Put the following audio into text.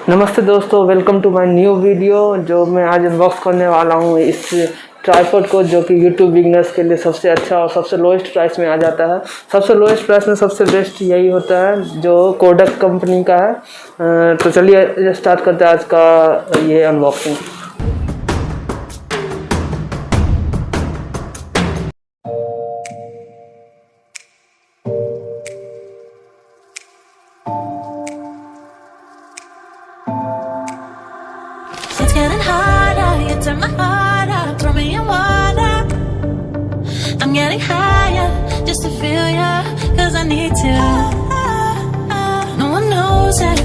नमस्ते दोस्तों, welcome to my new video. जो मैं आज अनबॉक्स करने वाला हूँ इस ट्राइपॉड को, जो कि यूट्यूब बिगनर्स के लिए सबसे अच्छा और सबसे लोएस्ट प्राइस में आ जाता है। सबसे लोएस्ट प्राइस में सबसे बेस्ट यही होता है जो कोडक कंपनी का है। तो चलिए स्टार्ट करते हैं आज का ये unboxing. It's getting harder, you turn my heart up, throw me in water. I'm getting higher, just to feel ya, 'cause I need to. No one knows it,